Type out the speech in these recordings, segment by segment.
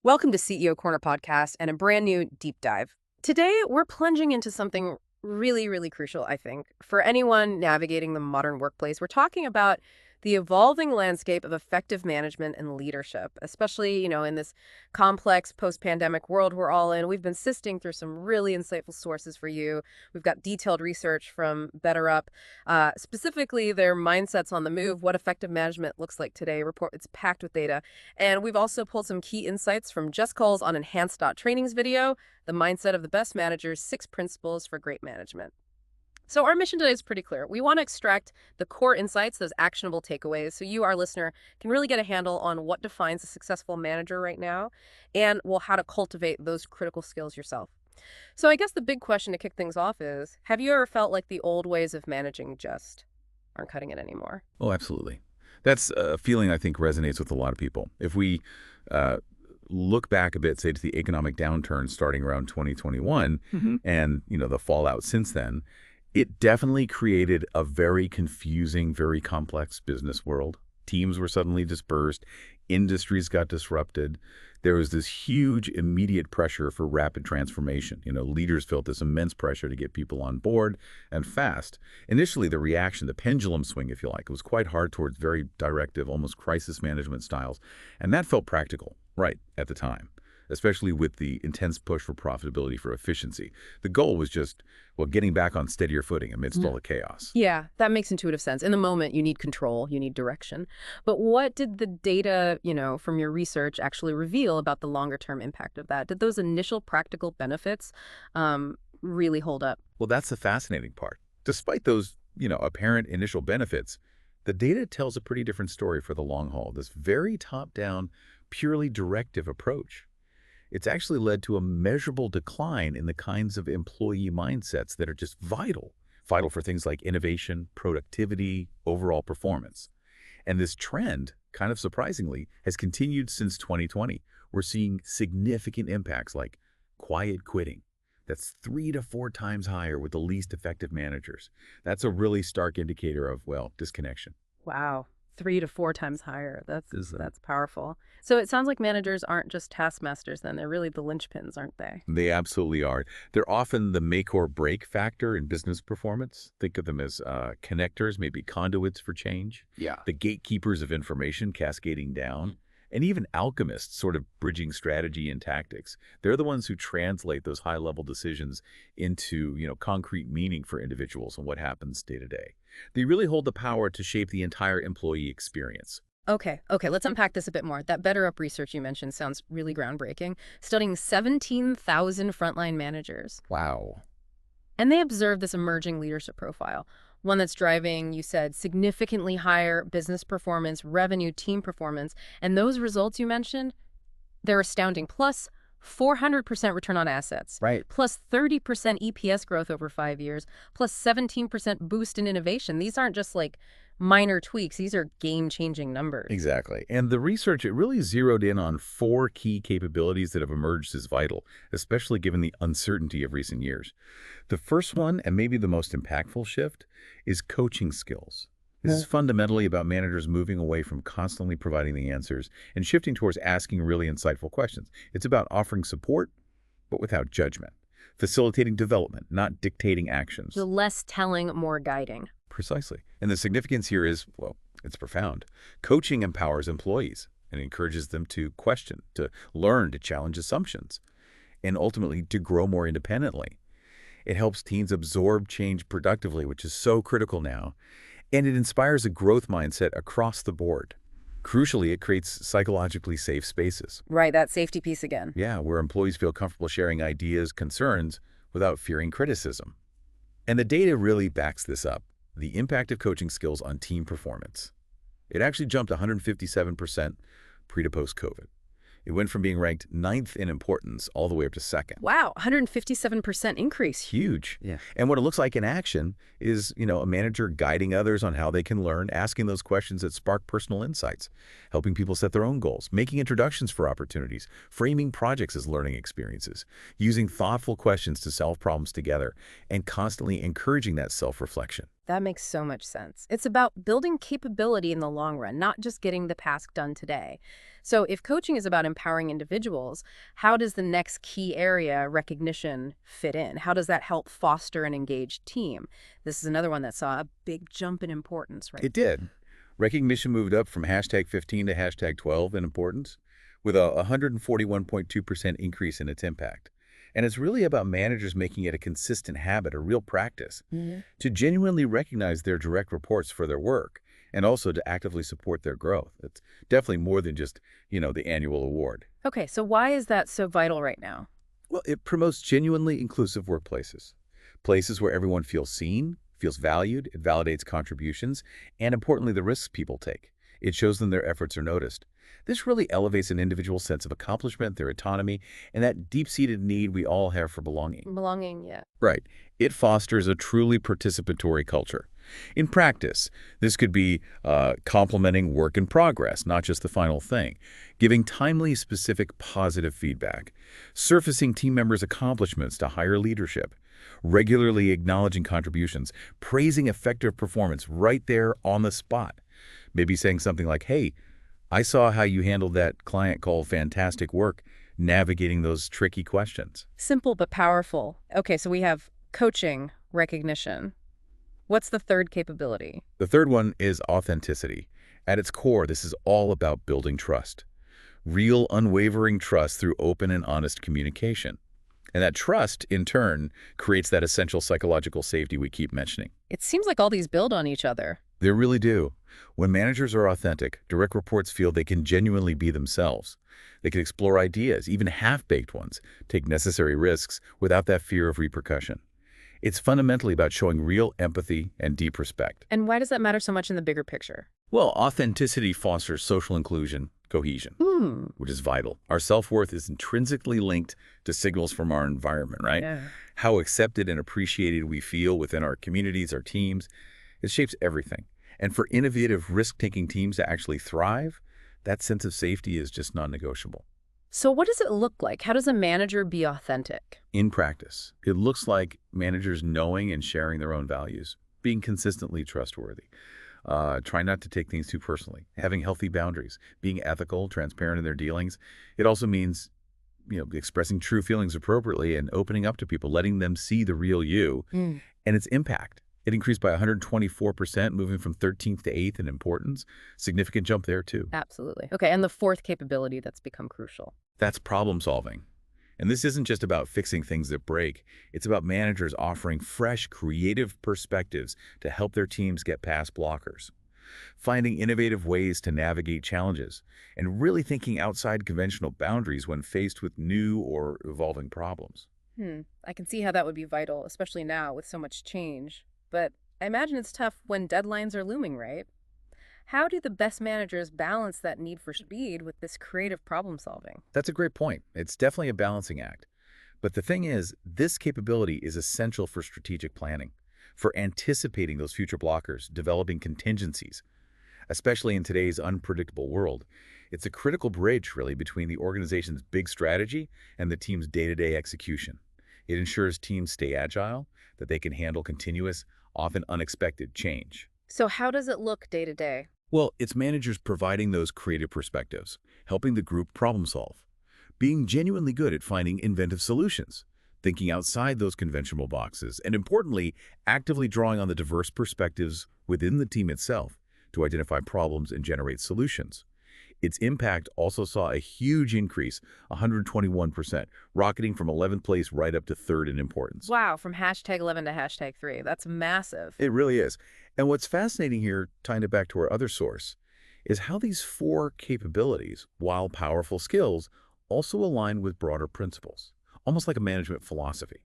Welcome to CEO Corner Podcast and a brand new deep dive. Today, we're plunging into something really, really crucial, I think, for anyone navigating the modern workplace. We're talking about the evolving landscape of effective management and leadership, especially, in this complex post-pandemic world we're all in. We've been sifting through some really insightful sources for you. We've got detailed research from BetterUp, specifically their mindsets on the move, what effective management looks like today. Report it's packed with data. And we've also pulled some key insights from Jess Cole's on Enhanced.Training's video, The Mindset of the Best Managers, 6 Principles for Great Management. So our mission today is pretty clear. We want to extract the core insights, those actionable takeaways, so you, our listener, can really get a handle on what defines a successful manager right now and, well, how to cultivate those critical skills yourself. So I guess the big question to kick things off is, have you ever felt like the old ways of managing just aren't cutting it anymore? Oh, absolutely. That's a feeling I think resonates with a lot of people. If we uh, look back a bit, say to the economic downturn starting around 2021 and, the fallout since then, it definitely created a very confusing, very complex business world. Teams were suddenly dispersed. Industries got disrupted. There was this huge immediate pressure for rapid transformation. Leaders felt this immense pressure to get people on board and fast. Initially, the reaction, the pendulum swing, if you like, it was quite hard towards very directive, almost crisis management styles. And that felt practical, right, at the time, especially with the intense push for profitability, for efficiency. The goal was just, getting back on steadier footing amidst all the chaos. Yeah, that makes intuitive sense. In the moment, you need control, you need direction. But what did the data, from your research actually reveal about the longer term impact of that? Did those initial practical benefits really hold up? Well, that's the fascinating part. Despite those, apparent initial benefits, the data tells a pretty different story for the long haul. This very top-down, purely directive approach. It's actually led to a measurable decline in the kinds of employee mindsets that are just vital for things like innovation, productivity, overall performance. And this trend, kind of surprisingly, has continued since 2020. We're seeing significant impacts like quiet quitting. That's 3 to 4 times higher with the least effective managers. That's a really stark indicator of, disconnection. Wow. 3 to 4 times higher. That's Is that's powerful. So it sounds like managers aren't just taskmasters then. They're really the linchpins, aren't they? They absolutely are. They're often the make or break factor in business performance. Think of them as connectors, maybe conduits for change. Yeah. The gatekeepers of information cascading down, and even alchemists sort of bridging strategy and tactics. They're the ones who translate those high-level decisions into, concrete meaning for individuals and what happens day to day. They really hold the power to shape the entire employee experience. Okay, let's unpack this a bit more. That BetterUp research you mentioned sounds really groundbreaking, studying 17,000 frontline managers. Wow. And they observed this emerging leadership profile, one that's driving, you said, significantly higher business performance, revenue, team performance. And those results you mentioned, they're astounding. Plus 400% return on assets, Right. plus 30% EPS growth over 5 years, plus 17% boost in innovation. These aren't just like minor tweaks. These are game-changing numbers. Exactly. And the research, it really zeroed in on 4 key capabilities that have emerged as vital, especially given the uncertainty of recent years. The first one, and maybe the most impactful shift, is coaching skills. This is fundamentally about managers moving away from constantly providing the answers and shifting towards asking really insightful questions. It's about offering support, but without judgment, facilitating development, not dictating actions. So less telling, more guiding. Precisely. And the significance here is, it's profound. Coaching empowers employees and encourages them to question, to learn, to challenge assumptions, and ultimately to grow more independently. It helps teams absorb change productively, which is so critical now, and it inspires a growth mindset across the board. Crucially, it creates psychologically safe spaces. Right, that safety piece again. Yeah, where employees feel comfortable sharing ideas, concerns, without fearing criticism. And the data really backs this up. The impact of coaching skills on team performance. It actually jumped 157% pre to post-COVID. It went from being ranked 9th in importance all the way up to 2nd. Wow, 157% increase. Huge. Yeah. And what it looks like in action is, a manager guiding others on how they can learn, asking those questions that spark personal insights, helping people set their own goals, making introductions for opportunities, framing projects as learning experiences, using thoughtful questions to solve problems together, and constantly encouraging that self-reflection. That makes so much sense. It's about building capability in the long run, not just getting the task done today. So if coaching is about empowering individuals, how does the next key area, recognition, fit in? How does that help foster an engaged team? This is another one that saw a big jump in importance, right? It did. Recognition moved up from hashtag 15 to hashtag 12 in importance, with a 141.2% increase in its impact. And it's really about managers making it a consistent habit, a real practice, to genuinely recognize their direct reports for their work and also to actively support their growth. It's definitely more than just, the annual award. Okay, so why is that so vital right now? Well, it promotes genuinely inclusive workplaces, places where everyone feels seen, feels valued, it validates contributions, and importantly, the risks people take. It shows them their efforts are noticed. This really elevates an individual's sense of accomplishment, their autonomy, and that deep-seated need we all have for belonging. Belonging, yeah. Right. It fosters a truly participatory culture. In practice, this could be complimenting work in progress, not just the final thing, giving timely, specific, positive feedback, surfacing team members' accomplishments to higher leadership, regularly acknowledging contributions, praising effective performance right there on the spot. Maybe saying something like, hey, I saw how you handled that client call, fantastic work, navigating those tricky questions. Simple but powerful. Okay, so we have coaching, recognition. What's the third capability? The third one is authenticity. At its core, this is all about building trust. Real, unwavering trust through open and honest communication. And that trust, in turn, creates that essential psychological safety we keep mentioning. It seems like all these build on each other. They really do. When managers are authentic, direct reports feel they can genuinely be themselves. They can explore ideas, even half-baked ones, take necessary risks without that fear of repercussion. It's fundamentally about showing real empathy and deep respect. And why does that matter so much in the bigger picture? Well, authenticity fosters social inclusion, cohesion, which is vital. Our self-worth is intrinsically linked to signals from our environment, right? Yeah. How accepted and appreciated we feel within our communities, our teams, it shapes everything. And for innovative, risk-taking teams to actually thrive, that sense of safety is just non-negotiable. So what does it look like? How does a manager be authentic? In practice, it looks like managers knowing and sharing their own values, being consistently trustworthy, trying not to take things too personally, having healthy boundaries, being ethical, transparent in their dealings. It also means, expressing true feelings appropriately and opening up to people, letting them see the real you and its impact. It increased by 124%, moving from 13th to 8th in importance. Significant jump there, too. Absolutely. Okay, and the fourth capability that's become crucial. That's problem solving. And this isn't just about fixing things that break. It's about managers offering fresh, creative perspectives to help their teams get past blockers, finding innovative ways to navigate challenges, and really thinking outside conventional boundaries when faced with new or evolving problems. I can see how that would be vital, especially now with so much change. But I imagine it's tough when deadlines are looming, right? How do the best managers balance that need for speed with this creative problem solving? That's a great point. It's definitely a balancing act. But the thing is, this capability is essential for strategic planning, for anticipating those future blockers, developing contingencies. Especially in today's unpredictable world, it's a critical bridge, really, between the organization's big strategy and the team's day-to-day execution. It ensures teams stay agile, that they can handle continuous, often unexpected change. So how does it look day to day? Well, it's managers providing those creative perspectives, helping the group problem solve, being genuinely good at finding inventive solutions, thinking outside those conventional boxes, and importantly, actively drawing on the diverse perspectives within the team itself to identify problems and generate solutions. Its impact also saw a huge increase, 121%, rocketing from 11th place right up to 3rd in importance. Wow, from hashtag 11 to hashtag 3. That's massive. It really is. And what's fascinating here, tying it back to our other source, is how these 4 capabilities, while powerful skills, also align with broader principles, almost like a management philosophy.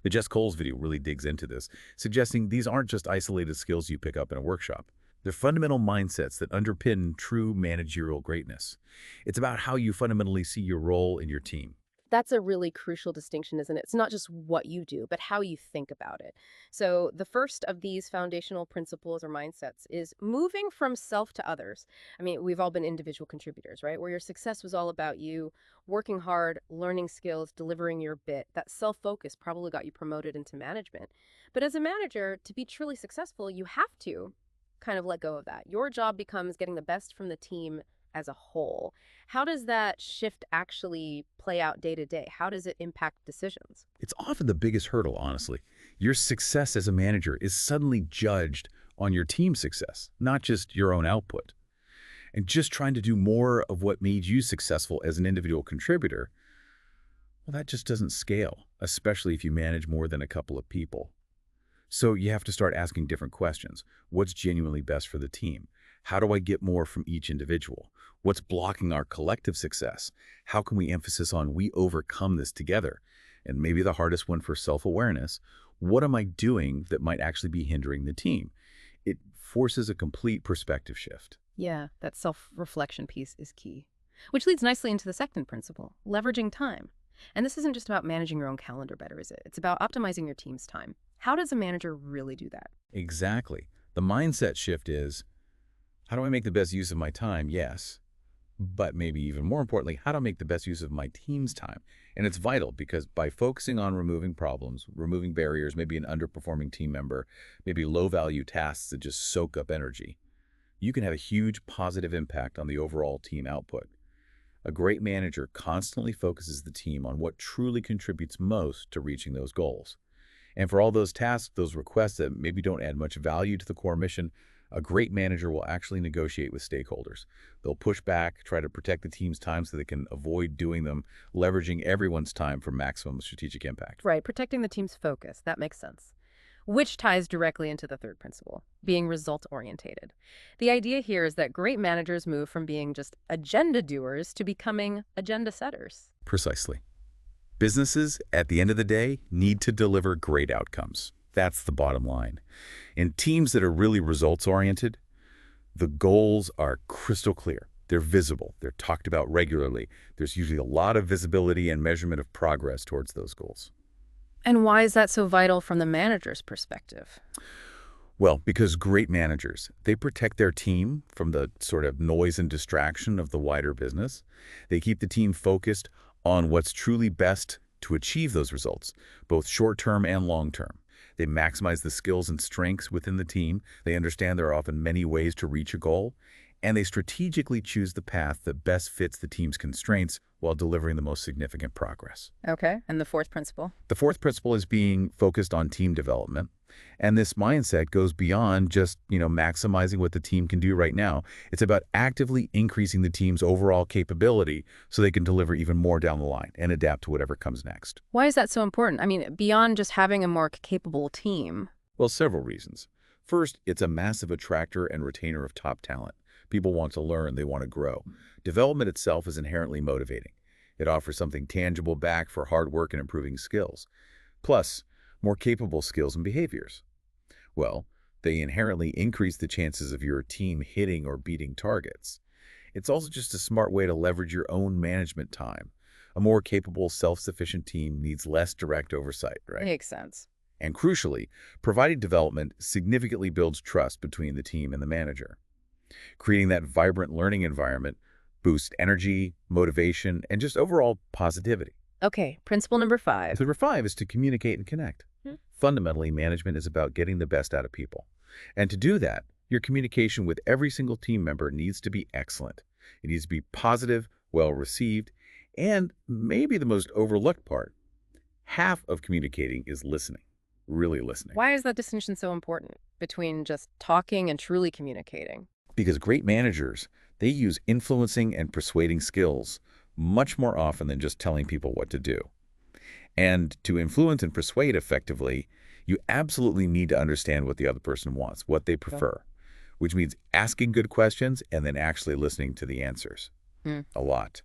The Jess Coles video really digs into this, suggesting these aren't just isolated skills you pick up in a workshop. They're fundamental mindsets that underpin true managerial greatness. It's about how you fundamentally see your role in your team. That's a really crucial distinction, isn't it? It's not just what you do, but how you think about it. So, the first of these foundational principles or mindsets is moving from self to others. I mean, we've all been individual contributors, right? Where your success was all about you working hard, learning skills, delivering your bit. That self focus probably got you promoted into management. But as a manager, to be truly successful, you have to kind of let go of that. Your job becomes getting the best from the team as a whole. How does that shift actually play out day to day? How does it impact decisions? It's often the biggest hurdle, honestly. Your success as a manager is suddenly judged on your team's success, not just your own output. And just trying to do more of what made you successful as an individual contributor, well, that just doesn't scale, especially if you manage more than a couple of people. So you have to start asking different questions. What's genuinely best for the team? How do I get more from each individual? What's blocking our collective success? How can we emphasize on we overcome this together? And maybe the hardest one for self-awareness, what am I doing that might actually be hindering the team? It forces a complete perspective shift. Yeah, that self-reflection piece is key. Which leads nicely into the second principle, leveraging time. And this isn't just about managing your own calendar better, is it? It's about optimizing your team's time. How does a manager really do that? Exactly. The mindset shift is, how do I make the best use of my time? Yes. But maybe even more importantly, how do I make the best use of my team's time? And it's vital because by focusing on removing problems, removing barriers, maybe an underperforming team member, maybe low-value tasks that just soak up energy, you can have a huge positive impact on the overall team output. A great manager constantly focuses the team on what truly contributes most to reaching those goals. And for all those tasks, those requests that maybe don't add much value to the core mission, a great manager will actually negotiate with stakeholders. They'll push back, try to protect the team's time so they can avoid doing them, leveraging everyone's time for maximum strategic impact. Right, protecting the team's focus. That makes sense. Which ties directly into the third principle, being result-orientated. The idea here is that great managers move from being just agenda doers to becoming agenda setters. Precisely. Businesses, at the end of the day, need to deliver great outcomes. That's the bottom line. In teams that are really results-oriented, the goals are crystal clear. They're visible. They're talked about regularly. There's usually a lot of visibility and measurement of progress towards those goals. And why is that so vital from the manager's perspective? Well, because great managers, they protect their team from the sort of noise and distraction of the wider business. They keep the team focused on what's truly best to achieve those results, both short-term and long-term. They maximize the skills and strengths within the team. They understand there are often many ways to reach a goal, and they strategically choose the path that best fits the team's constraints while delivering the most significant progress. Okay, and the fourth principle? The fourth principle is being focused on team development. And this mindset goes beyond just, maximizing what the team can do right now. It's about actively increasing the team's overall capability so they can deliver even more down the line and adapt to whatever comes next. Why is that so important? I mean, beyond just having a more capable team. Well, several reasons. First, it's a massive attractor and retainer of top talent. People want to learn, they want to grow. Development itself is inherently motivating. It offers something tangible back for hard work and improving skills. Plus, more capable skills and behaviors. Well, they inherently increase the chances of your team hitting or beating targets. It's also just a smart way to leverage your own management time. A more capable, self-sufficient team needs less direct oversight, right? Makes sense. And crucially, providing development significantly builds trust between the team and the manager. Creating that vibrant learning environment boosts energy, motivation, and just overall positivity. Okay, principle number 5. Number 5 is to communicate and connect. Fundamentally, management is about getting the best out of people. And to do that, your communication with every single team member needs to be excellent. It needs to be positive, well-received, and maybe the most overlooked part, half of communicating is listening, really listening. Why is that distinction so important between just talking and truly communicating? Because great managers, they use influencing and persuading skills much more often than just telling people what to do. And to influence and persuade effectively, you absolutely need to understand what the other person wants, what they prefer, which means asking good questions and then actually listening to the answers a lot.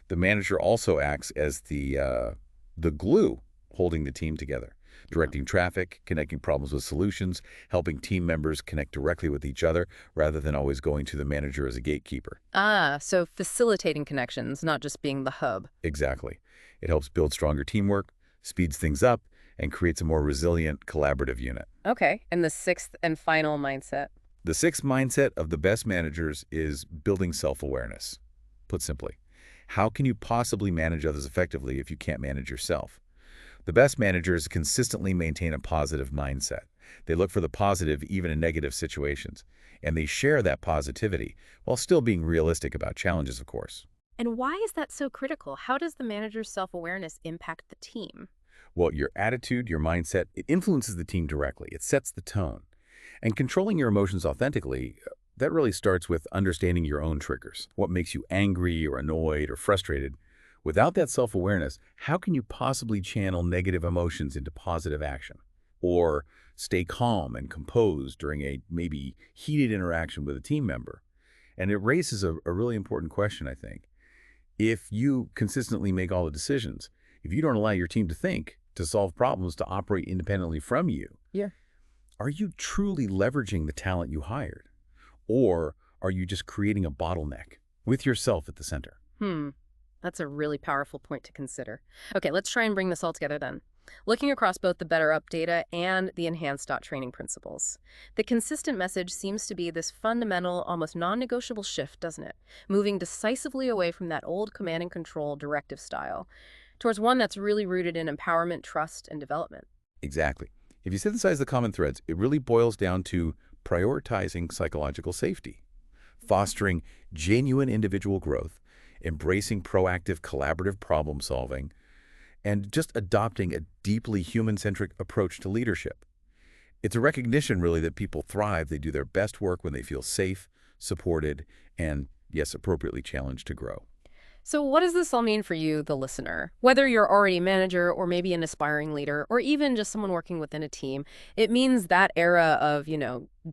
The manager also acts as the glue holding the team together. directing traffic, connecting problems with solutions, helping team members connect directly with each other rather than always going to the manager as a gatekeeper. Ah, so facilitating connections, not just being the hub. Exactly. It helps build stronger teamwork, speeds things up, and creates a more resilient, collaborative unit. Okay, and the sixth and final mindset. The sixth mindset of the best managers is building self-awareness. Put simply, how can you possibly manage others effectively if you can't manage yourself? The best managers consistently maintain a positive mindset. They look for the positive even in negative situations, and they share that positivity while still being realistic about challenges, of course. And why is that so critical? How does the manager's self-awareness impact the team? Well, your attitude, your mindset, it influences the team directly. It sets the tone. And controlling your emotions authentically, that really starts with understanding your own triggers. What makes you angry or annoyed or frustrated? Without that self-awareness, how can you possibly channel negative emotions into positive action? Or stay calm and composed during a maybe heated interaction with a team member? And it raises a really important question, I think. If you consistently make all the decisions, if you don't allow your team to think, to solve problems, to operate independently from you, Yeah. are you truly leveraging the talent you hired? Or are you just creating a bottleneck with yourself at the center? That's a really powerful point to consider. Okay, let's try and bring this all together then. Looking across both the Better Up data and the enhanced training principles, the consistent message seems to be this fundamental, almost non-negotiable shift, doesn't it? Moving decisively away from that old command and control directive style towards one that's really rooted in empowerment, trust, and development. Exactly. If you synthesize the common threads, it really boils down to prioritizing psychological safety, fostering genuine individual growth, embracing proactive collaborative problem solving, and just adopting a deeply human-centric approach to leadership. It's a recognition, really, that people thrive, they do their best work when they feel safe, supported, and, yes, appropriately challenged to grow. So what does this all mean for you, the listener? Whether you're already a manager or maybe an aspiring leader or even just someone working within a team, it means that era of,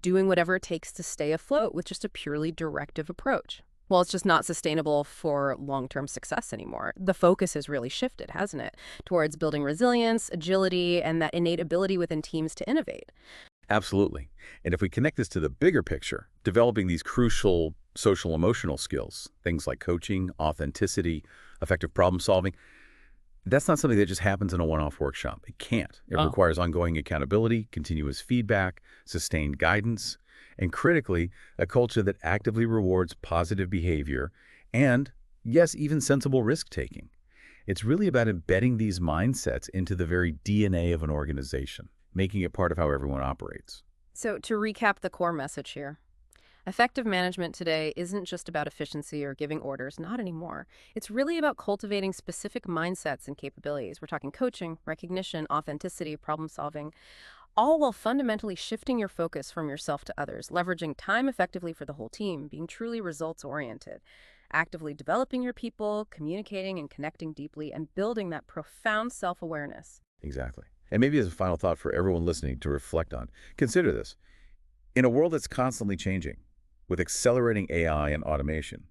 doing whatever it takes to stay afloat with just a purely directive approach. Well, it's just not sustainable for long-term success anymore. The focus has really shifted, hasn't it, towards building resilience, agility, and that innate ability within teams to innovate. Absolutely. And if we connect this to the bigger picture, developing these crucial social emotional skills, things like coaching, authenticity, effective problem solving, that's not something that just happens in a one-off workshop. It can't. It requires ongoing accountability, continuous feedback, sustained guidance, and critically, a culture that actively rewards positive behavior and, yes, even sensible risk-taking. It's really about embedding these mindsets into the very DNA of an organization, making it part of how everyone operates. So to recap the core message here, effective management today isn't just about efficiency or giving orders, not anymore. It's really about cultivating specific mindsets and capabilities. We're talking coaching, recognition, authenticity, problem solving, all while fundamentally shifting your focus from yourself to others, leveraging time effectively for the whole team, being truly results-oriented, actively developing your people, communicating and connecting deeply, and building that profound self-awareness. Exactly. And maybe as a final thought for everyone listening to reflect on, consider this. In a world that's constantly changing, with accelerating AI and automation,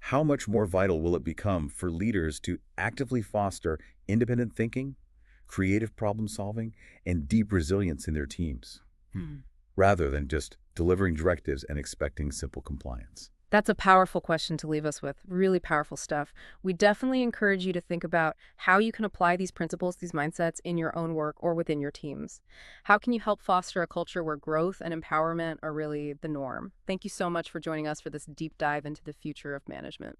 how much more vital will it become for leaders to actively foster independent thinking, creative problem solving, and deep resilience in their teams, rather than just delivering directives and expecting simple compliance? That's a powerful question to leave us with. Really powerful stuff. We definitely encourage you to think about how you can apply these principles, these mindsets in your own work or within your teams. How can you help foster a culture where growth and empowerment are really the norm? Thank you so much for joining us for this deep dive into the future of management.